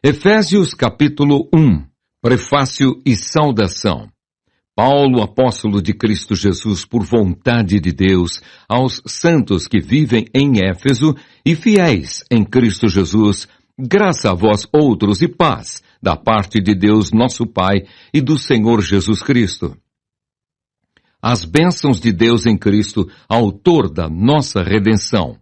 Efésios capítulo 1. Prefácio e saudação. Paulo, apóstolo de Cristo Jesus por vontade de Deus, aos santos que vivem em Éfeso e fiéis em Cristo Jesus, graça a vós outros e paz, da parte de Deus nosso Pai e do Senhor Jesus Cristo. As bênçãos de Deus em Cristo, autor da nossa redenção.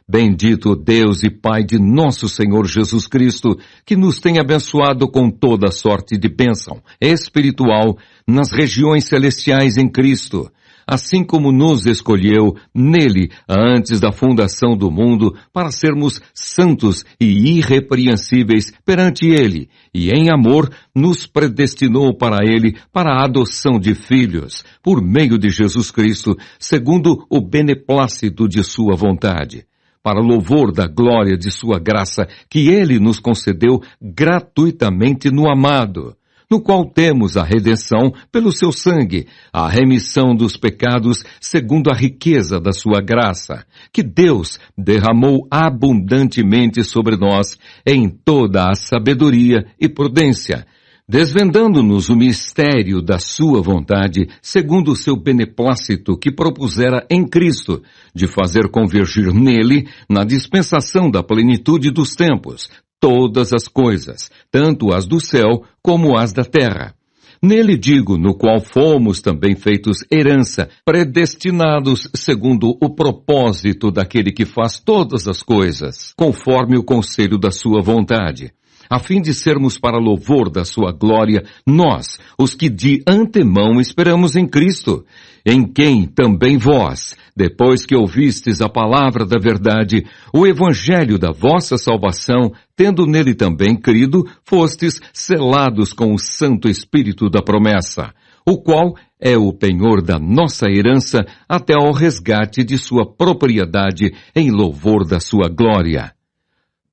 Bendito Deus e Pai de nosso Senhor Jesus Cristo, que nos tem abençoado com toda sorte de bênção espiritual nas regiões celestiais em Cristo, assim como nos escolheu nele antes da fundação do mundo para sermos santos e irrepreensíveis perante ele, e em amor nos predestinou para ele para a adoção de filhos, por meio de Jesus Cristo, segundo o beneplácito de sua vontade, para louvor da glória de sua graça, que ele nos concedeu gratuitamente no amado, no qual temos a redenção pelo seu sangue, a remissão dos pecados segundo a riqueza da sua graça, que Deus derramou abundantemente sobre nós em toda a sabedoria e prudência, desvendando-nos o mistério da sua vontade, segundo o seu beneplácito que propusera em Cristo, de fazer convergir nele, na dispensação da plenitude dos tempos, todas as coisas, tanto as do céu como as da terra. Nele digo, no qual fomos também feitos herança, predestinados segundo o propósito daquele que faz todas as coisas, conforme o conselho da sua vontade, a fim de sermos para louvor da sua glória, nós, os que de antemão esperamos em Cristo, em quem também vós, depois que ouvistes a palavra da verdade, o evangelho da vossa salvação, tendo nele também crido, fostes selados com o Santo Espírito da promessa, o qual é o penhor da nossa herança até ao resgate de sua propriedade em louvor da sua glória.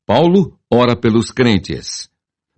Paulo ora pelos crentes.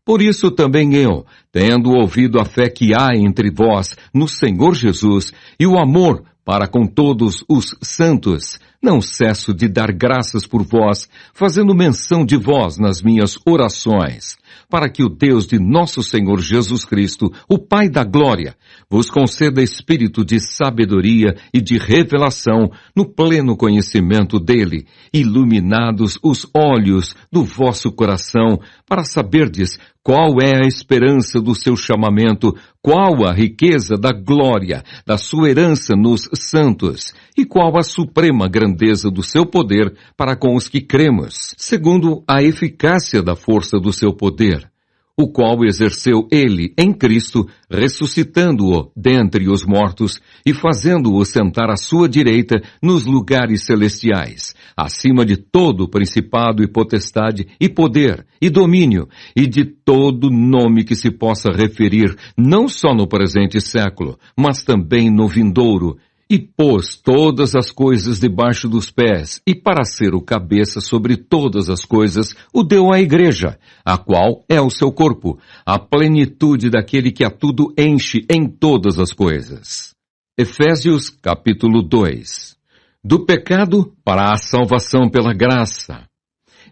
Por isso também eu, tendo ouvido a fé que há entre vós no Senhor Jesus e o amor para com todos os santos, não cesso de dar graças por vós, fazendo menção de vós nas minhas orações, para que o Deus de nosso Senhor Jesus Cristo, o Pai da glória, vos conceda espírito de sabedoria e de revelação no pleno conhecimento dele, iluminados os olhos do vosso coração, para saberdes qual é a esperança do seu chamamento, qual a riqueza da glória da sua herança nos santos, e qual a suprema grandeza do seu poder para com os que cremos, segundo a eficácia da força do seu poder, o qual exerceu ele em Cristo, ressuscitando-o dentre os mortos e fazendo-o sentar à sua direita nos lugares celestiais, acima de todo principado e potestade e poder e domínio e de todo nome que se possa referir, não só no presente século, mas também no vindouro, e pôs todas as coisas debaixo dos pés, e para ser o cabeça sobre todas as coisas, o deu à igreja, a qual é o seu corpo, a plenitude daquele que a tudo enche em todas as coisas. Efésios capítulo 2. Do pecado para a salvação pela graça.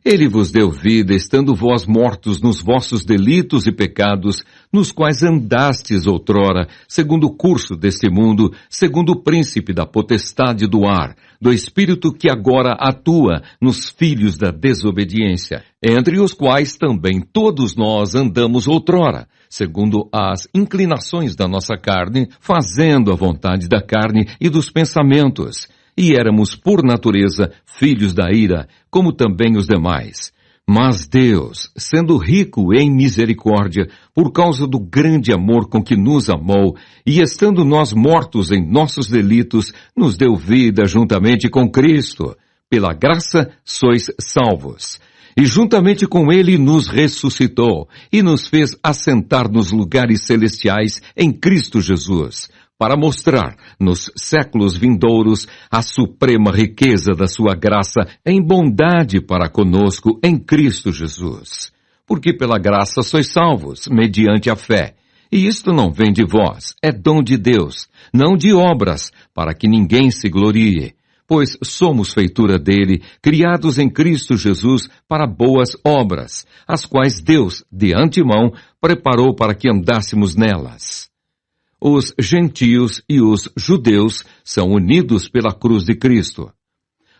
Ele vos deu vida, estando vós mortos nos vossos delitos e pecados, nos quais andastes outrora, segundo o curso deste mundo, segundo o príncipe da potestade do ar, do espírito que agora atua nos filhos da desobediência, entre os quais também todos nós andamos outrora, segundo as inclinações da nossa carne, fazendo a vontade da carne e dos pensamentos, e éramos, por natureza, filhos da ira, como também os demais. Mas Deus, sendo rico em misericórdia, por causa do grande amor com que nos amou, e estando nós mortos em nossos delitos, nos deu vida juntamente com Cristo. Pela graça sois salvos. E juntamente com ele nos ressuscitou, e nos fez assentar nos lugares celestiais em Cristo Jesus, para mostrar, nos séculos vindouros, a suprema riqueza da sua graça em bondade para conosco em Cristo Jesus. Porque pela graça sois salvos, mediante a fé. E isto não vem de vós, é dom de Deus, não de obras, para que ninguém se glorie. pois somos feitura dele, criados em Cristo Jesus para boas obras, as quais Deus, de antemão, preparou para que andássemos nelas. Os gentios e os judeus são unidos pela cruz de Cristo.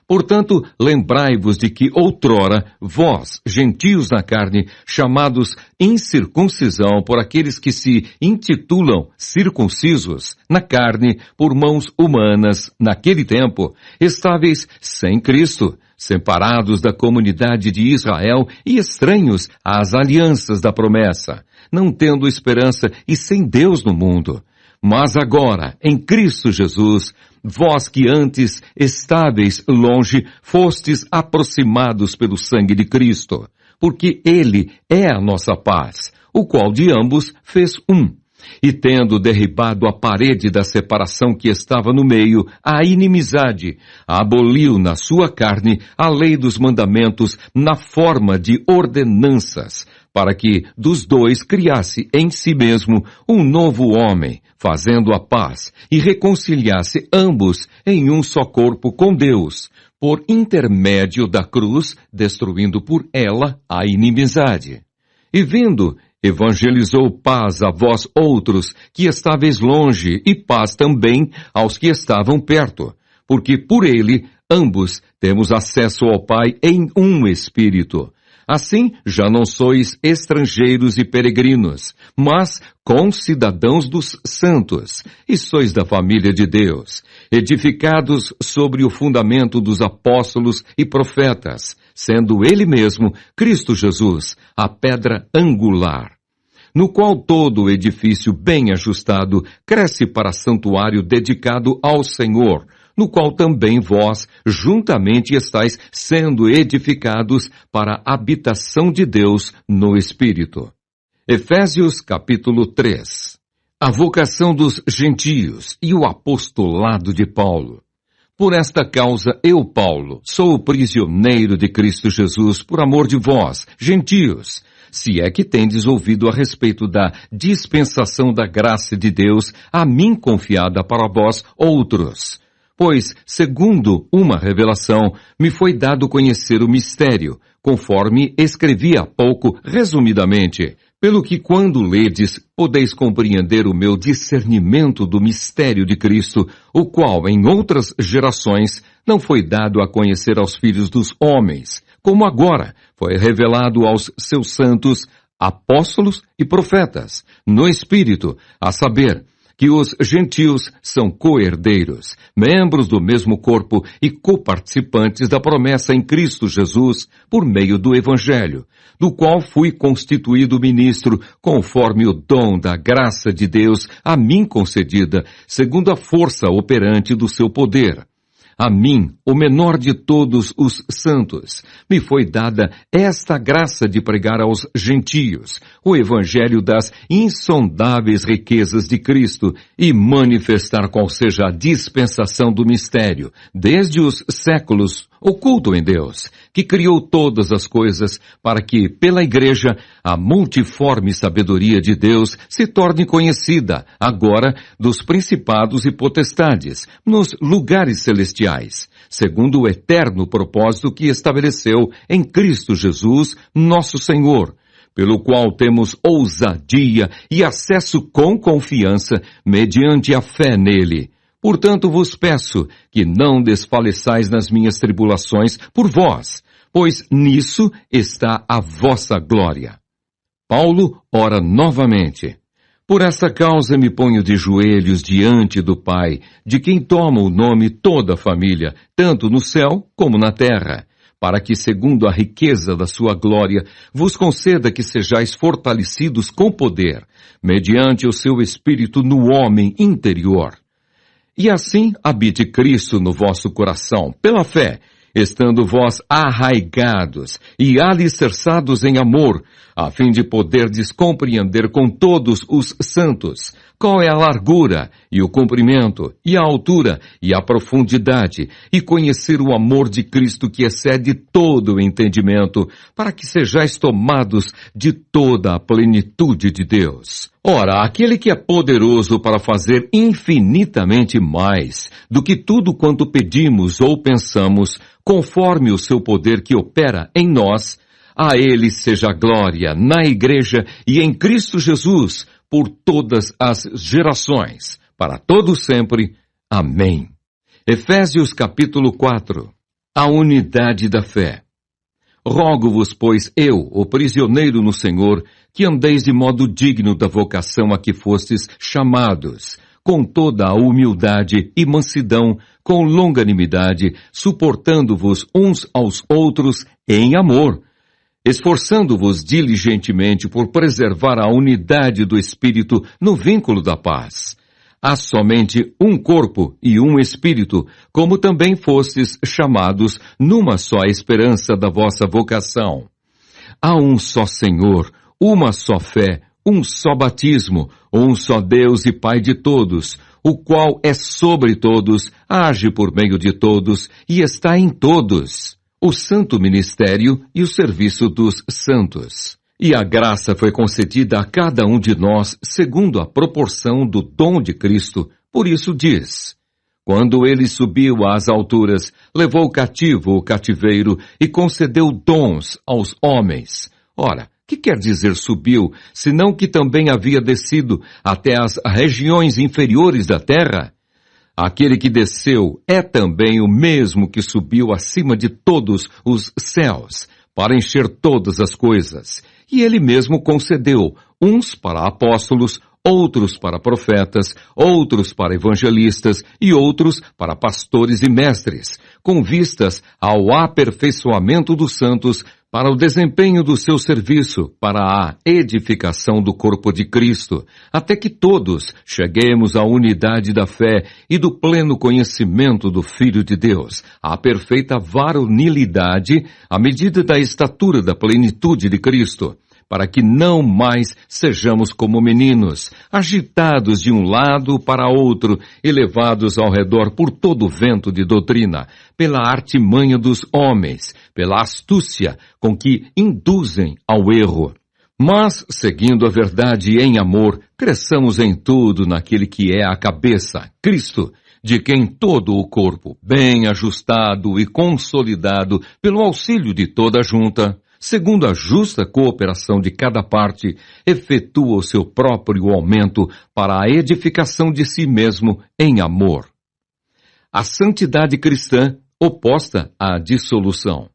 Portanto, lembrai-vos de que outrora, vós, gentios na carne, chamados incircuncisão por aqueles que se intitulam circuncisos, na carne, por mãos humanas, naquele tempo, estáveis sem Cristo, separados da comunidade de Israel e estranhos às alianças da promessa, não tendo esperança e sem Deus no mundo. Mas agora, em Cristo Jesus, vós que antes estáveis longe, fostes aproximados pelo sangue de Cristo, porque Ele é a nossa paz, o qual de ambos fez um. E tendo derribado a parede da separação que estava no meio, a inimizade, aboliu na sua carne a lei dos mandamentos na forma de ordenanças, para que dos dois criasse em si mesmo um novo homem, fazendo a paz, e reconciliasse ambos em um só corpo com Deus, por intermédio da cruz, destruindo por ela a inimizade. E vindo, evangelizou paz a vós outros, que estáveis longe, e paz também aos que estavam perto, porque por ele, ambos, temos acesso ao Pai em um Espírito. Assim, já não sois estrangeiros e peregrinos, mas concidadãos dos santos, e sois da família de Deus, edificados sobre o fundamento dos apóstolos e profetas, sendo Ele mesmo, Cristo Jesus, a pedra angular, no qual todo o edifício bem ajustado cresce para santuário dedicado ao Senhor, no qual também vós juntamente estáis sendo edificados para a habitação de Deus no Espírito. Efésios capítulo 3. A vocação dos gentios e o apostolado de Paulo. Por esta causa, eu, Paulo, sou o prisioneiro de Cristo Jesus por amor de vós, gentios, se é que tendes ouvido a respeito da dispensação da graça de Deus a mim confiada para vós outros. Pois, segundo uma revelação, me foi dado conhecer o mistério, conforme escrevi há pouco resumidamente, pelo que quando ledes, podeis compreender o meu discernimento do mistério de Cristo, o qual em outras gerações não foi dado a conhecer aos filhos dos homens, como agora foi revelado aos seus santos, apóstolos e profetas, no Espírito, a saber, que os gentios são co-herdeiros, membros do mesmo corpo e coparticipantes da promessa em Cristo Jesus por meio do Evangelho, do qual fui constituído ministro conforme o dom da graça de Deus a mim concedida, segundo a força operante do seu poder. A mim, o menor de todos os santos, me foi dada esta graça de pregar aos gentios o evangelho das insondáveis riquezas de Cristo e manifestar qual seja a dispensação do mistério, desde os séculos, oculto em Deus, que criou todas as coisas para que, pela Igreja, a multiforme sabedoria de Deus se torne conhecida, agora, dos principados e potestades, nos lugares celestiais, segundo o eterno propósito que estabeleceu em Cristo Jesus, nosso Senhor, pelo qual temos ousadia e acesso com confiança mediante a fé nele. Portanto, vos peço que não desfaleçais nas minhas tribulações por vós, pois nisso está a vossa glória. Paulo ora novamente. Por esta causa me ponho de joelhos diante do Pai, de quem toma o nome toda a família, tanto no céu como na terra, para que, segundo a riqueza da sua glória, vos conceda que sejais fortalecidos com poder, mediante o seu Espírito no homem interior. E assim habite Cristo no vosso coração, pela fé, estando vós arraigados e alicerçados em amor, a fim de poderdes compreender com todos os santos qual é a largura, e o comprimento, e a altura, e a profundidade, e conhecer o amor de Cristo que excede todo o entendimento, para que sejais tomados de toda a plenitude de Deus. Ora, aquele que é poderoso para fazer infinitamente mais do que tudo quanto pedimos ou pensamos, conforme o seu poder que opera em nós, a ele seja a glória na Igreja e em Cristo Jesus, por todas as gerações, para todos sempre. Amém. Efésios capítulo 4. A unidade da fé. Rogo-vos, pois, eu, o prisioneiro no Senhor, que andeis de modo digno da vocação a que fostes chamados, com toda a humildade e mansidão, com longanimidade, suportando-vos uns aos outros em amor, esforçando-vos diligentemente por preservar a unidade do Espírito no vínculo da paz. Há somente um corpo e um Espírito, como também fostes chamados numa só esperança da vossa vocação. Há um só Senhor, uma só fé, um só batismo, um só Deus e Pai de todos, o qual é sobre todos, age por meio de todos e está em todos. O santo ministério e o serviço dos santos. E a graça foi concedida a cada um de nós segundo a proporção do dom de Cristo. Por isso diz: quando ele subiu às alturas, levou cativo o cativeiro e concedeu dons aos homens. Ora, que quer dizer subiu, senão que também havia descido até as regiões inferiores da terra? Aquele que desceu é também o mesmo que subiu acima de todos os céus, para encher todas as coisas. E ele mesmo concedeu, uns para apóstolos, outros para profetas, outros para evangelistas e outros para pastores e mestres, com vistas ao aperfeiçoamento dos santos, para o desempenho do seu serviço, para a edificação do corpo de Cristo, até que todos cheguemos à unidade da fé e do pleno conhecimento do Filho de Deus, à perfeita varonilidade, à medida da estatura da plenitude de Cristo, para que não mais sejamos como meninos, agitados de um lado para outro e levados ao redor por todo o vento de doutrina, pela artimanha dos homens, pela astúcia com que induzem ao erro. Mas, seguindo a verdade em amor, cresçamos em tudo naquele que é a cabeça, Cristo, de quem todo o corpo, bem ajustado e consolidado pelo auxílio de toda a junta, segundo a justa cooperação de cada parte, efetua o seu próprio aumento para a edificação de si mesmo em amor. A santidade cristã oposta à dissolução.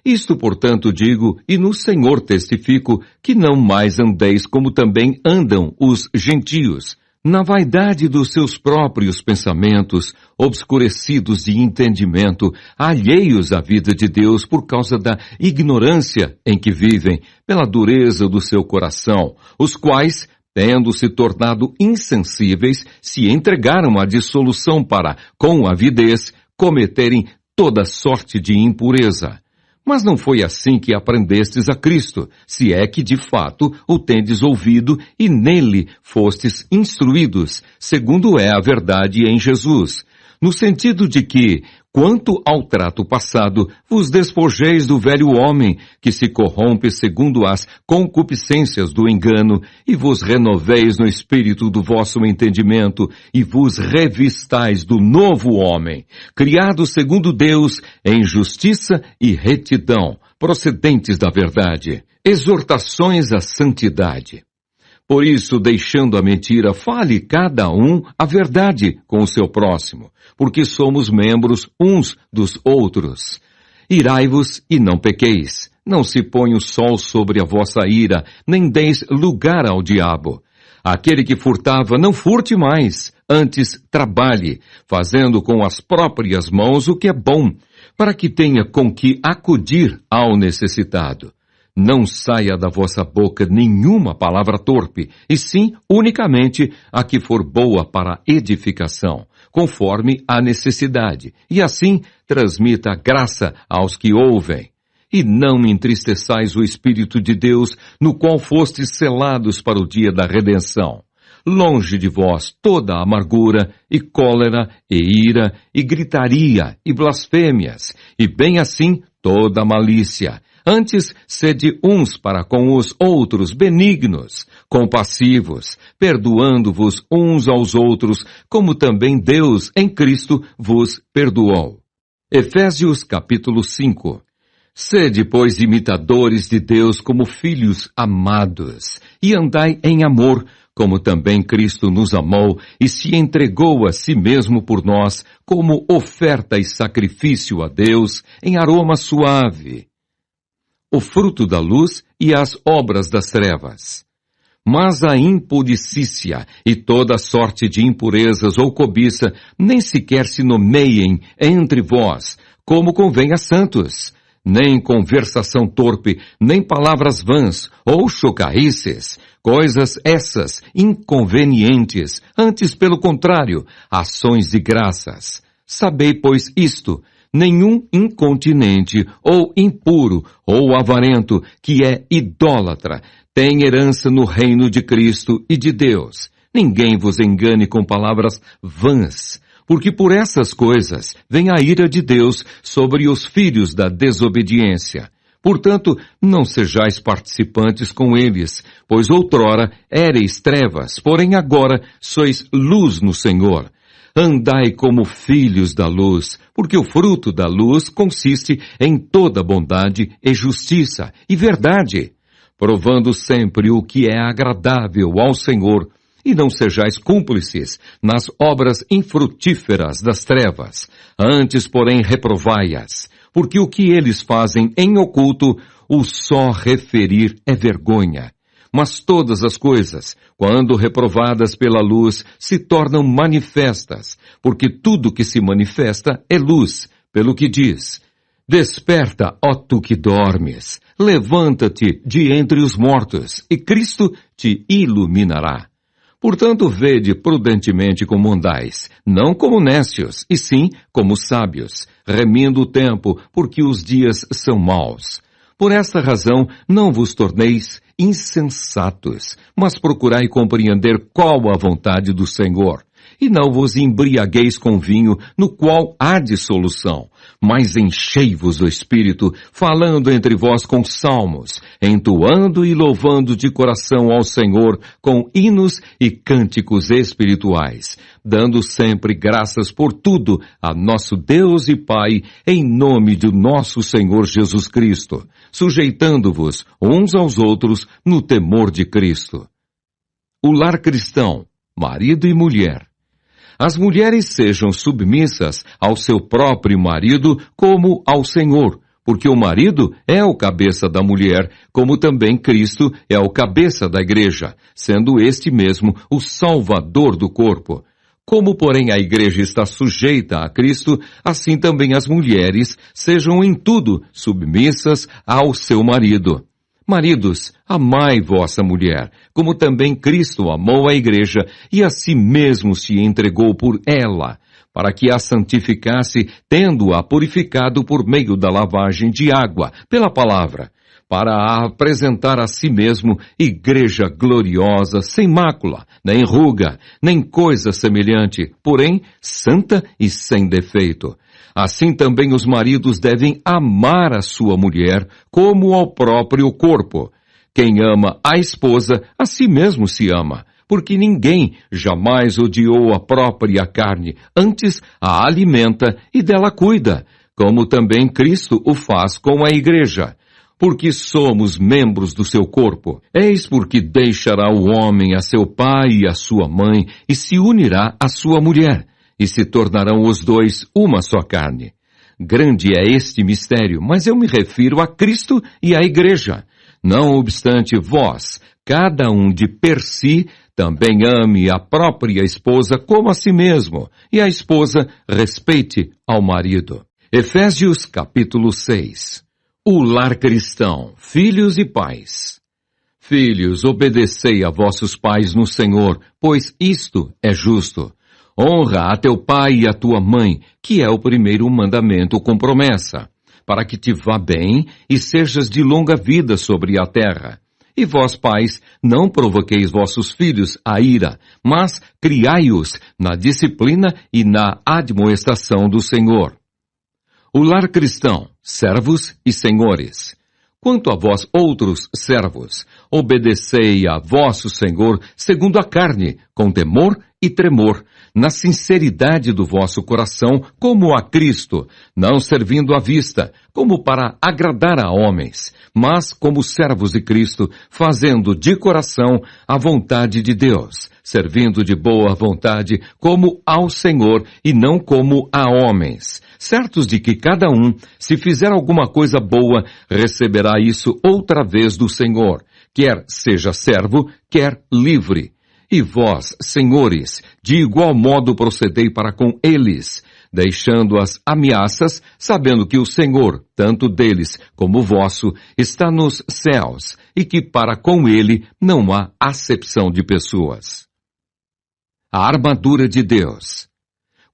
Isto, portanto, digo, e no Senhor testifico, que não mais andeis como também andam os gentios, na vaidade dos seus próprios pensamentos, obscurecidos de entendimento, alheios à vida de Deus por causa da ignorância em que vivem, pela dureza do seu coração, os quais, tendo se tornado insensíveis, se entregaram à dissolução para, com avidez, cometerem toda sorte de impureza. Mas não foi assim que aprendestes a Cristo, se é que de fato o tendes ouvido e nele fostes instruídos, segundo é a verdade em Jesus, no sentido de que, quanto ao trato passado, vos despojeis do velho homem, que se corrompe segundo as concupiscências do engano, e vos renoveis no espírito do vosso entendimento, e vos revistais do novo homem, criado segundo Deus, em justiça e retidão, procedentes da verdade. Exortações à santidade. Por isso, deixando a mentira, fale cada um a verdade com o seu próximo, porque somos membros uns dos outros. Irai-vos e não pequeis. Não se põe o sol sobre a vossa ira, nem deis lugar ao diabo. Aquele que furtava, não furte mais, antes trabalhe, fazendo com as próprias mãos o que é bom, para que tenha com que acudir ao necessitado. Não saia da vossa boca nenhuma palavra torpe, e sim, unicamente, a que for boa para edificação, conforme a necessidade, e assim transmita graça aos que ouvem. E não entristeçais o Espírito de Deus, no qual fostes selados para o dia da redenção. longe de vós toda amargura, e cólera, e ira, e gritaria, e blasfêmias, e bem assim toda malícia. Antes, sede uns para com os outros benignos, compassivos, perdoando-vos uns aos outros, como também Deus em Cristo vos perdoou. Efésios capítulo 5. Sede, pois, imitadores de Deus como filhos amados, e andai em amor, como também Cristo nos amou e se entregou a si mesmo por nós, como oferta e sacrifício a Deus em aroma suave. O fruto da luz e as obras das trevas. Mas a impudicícia e toda sorte de impurezas ou cobiça nem sequer se nomeiem entre vós, como convém a santos, nem conversação torpe, nem palavras vãs ou chocarrices, coisas essas inconvenientes, antes pelo contrário, ações de graças. Sabei, pois, isto: nenhum incontinente, ou impuro, ou avarento, que é idólatra, tem herança no reino de Cristo e de Deus. Ninguém vos engane com palavras vãs, porque por essas coisas vem a ira de Deus sobre os filhos da desobediência. Portanto, não sejais participantes com eles, pois outrora éreis trevas, porém agora sois luz no Senhor. Andai como filhos da luz, porque o fruto da luz consiste em toda bondade e justiça e verdade, provando sempre o que é agradável ao Senhor, e não sejais cúmplices nas obras infrutíferas das trevas, antes, porém, reprovai-as, porque o que eles fazem em oculto, o só referir é vergonha. Mas todas as coisas, quando reprovadas pela luz, se tornam manifestas, porque tudo que se manifesta é luz, pelo que diz: desperta, ó tu que dormes, levanta-te de entre os mortos, e Cristo te iluminará. Portanto, vede prudentemente como andais, não como nécios, e sim como sábios, remindo o tempo, porque os dias são maus. Por esta razão, não vos torneis insensatos, mas procurai compreender qual a vontade do Senhor. E não vos embriagueis com vinho, no qual há dissolução, mas enchei-vos do Espírito, falando entre vós com salmos, entoando e louvando de coração ao Senhor com hinos e cânticos espirituais, dando sempre graças por tudo a nosso Deus e Pai, em nome do nosso Senhor Jesus Cristo, sujeitando-vos uns aos outros no temor de Cristo. O lar cristão, marido e mulher. As mulheres sejam submissas ao seu próprio marido como ao Senhor, porque o marido é o cabeça da mulher, como também Cristo é o cabeça da igreja, sendo este mesmo o salvador do corpo. Como, porém, a igreja está sujeita a Cristo, assim também as mulheres sejam em tudo submissas ao seu marido. Maridos, amai vossa mulher, como também Cristo amou a igreja e a si mesmo se entregou por ela, para que a santificasse, tendo-a purificado por meio da lavagem de água, pela palavra, para a apresentar a si mesmo igreja gloriosa, sem mácula, nem ruga, nem coisa semelhante, porém santa e sem defeito. Assim também os maridos devem amar a sua mulher como ao próprio corpo. Quem ama a esposa, a si mesmo se ama, porque ninguém jamais odiou a própria carne, antes a alimenta e dela cuida, como também Cristo o faz com a igreja, porque somos membros do seu corpo. Eis porque deixará o homem a seu pai e a sua mãe, e se unirá à sua mulher, e se tornarão os dois uma só carne. Grande é este mistério, mas eu me refiro a Cristo e à igreja. Não obstante, vós, cada um de per si, também ame a própria esposa como a si mesmo, e a esposa respeite ao marido. Efésios capítulo 6. O lar cristão, filhos e pais. Filhos, obedecei a vossos pais no Senhor, pois isto é justo. Honra a teu pai e a tua mãe, que é o primeiro mandamento com promessa, para que te vá bem e sejas de longa vida sobre a terra. E vós, pais, não provoqueis vossos filhos à ira, mas criai-os na disciplina e na admoestação do Senhor. O lar cristão, servos e senhores. Quanto a vós outros servos, obedecei a vosso Senhor segundo a carne, com temor e tremor, na sinceridade do vosso coração, como a Cristo, não servindo à vista, como para agradar a homens, mas como servos de Cristo, fazendo de coração a vontade de Deus, servindo de boa vontade como ao Senhor e não como a homens, certos de que cada um, se fizer alguma coisa boa, receberá isso outra vez do Senhor, quer seja servo, quer livre. E vós, senhores, de igual modo procedei para com eles, deixando as ameaças, sabendo que o Senhor, tanto deles como vosso, está nos céus, e que para com ele não há acepção de pessoas. A armadura de Deus.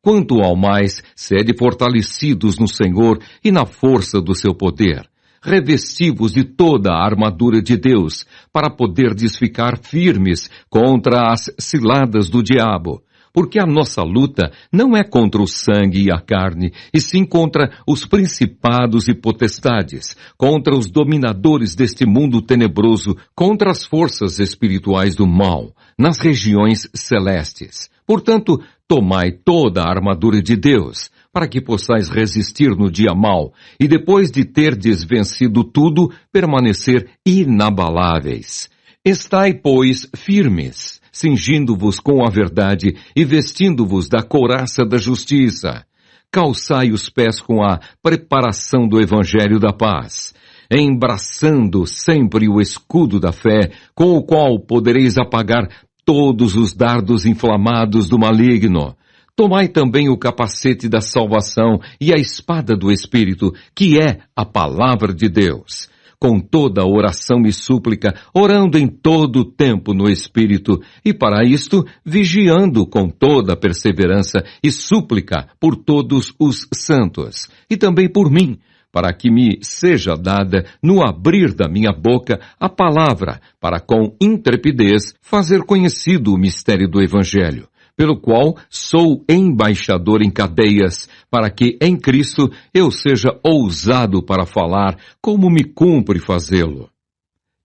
Quanto ao mais, sede fortalecidos no Senhor e na força do seu poder, revesti-vos de toda a armadura de Deus, para poderdes ficar firmes contra as ciladas do diabo. Porque a nossa luta não é contra o sangue e a carne, e sim contra os principados e potestades, contra os dominadores deste mundo tenebroso, contra as forças espirituais do mal, nas regiões celestes. Portanto, tomai toda a armadura de Deus, para que possais resistir no dia mau, e depois de terdes vencido tudo, permanecer inabaláveis. Estai, pois, firmes, cingindo-vos com a verdade e vestindo-vos da couraça da justiça. Calçai os pés com a preparação do Evangelho da paz, embraçando sempre o escudo da fé, com o qual podereis apagar todos os dardos inflamados do maligno. Tomai também o capacete da salvação e a espada do Espírito, que é a palavra de Deus, com toda oração e súplica, orando em todo o tempo no Espírito, e para isto, vigiando com toda perseverança e súplica por todos os santos, e também por mim, para que me seja dada, no abrir da minha boca, a palavra, para com intrepidez fazer conhecido o mistério do Evangelho, pelo qual sou embaixador em cadeias, para que em Cristo eu seja ousado para falar, como me cumpre fazê-lo.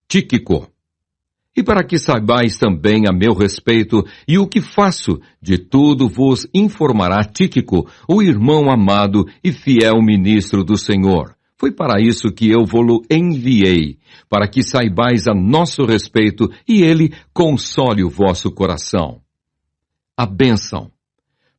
Tíquico. E para que saibais também a meu respeito e o que faço, de tudo vos informará Tíquico, o irmão amado e fiel ministro do Senhor. Foi para isso que eu vou-lo enviei, para que saibais a nosso respeito e ele console o vosso coração. A bênção.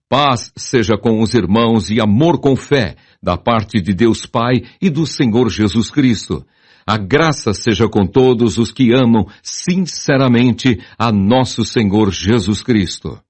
Paz seja com os irmãos e amor com fé, da parte de Deus Pai e do Senhor Jesus Cristo. A graça seja com todos os que amam sinceramente a nosso Senhor Jesus Cristo.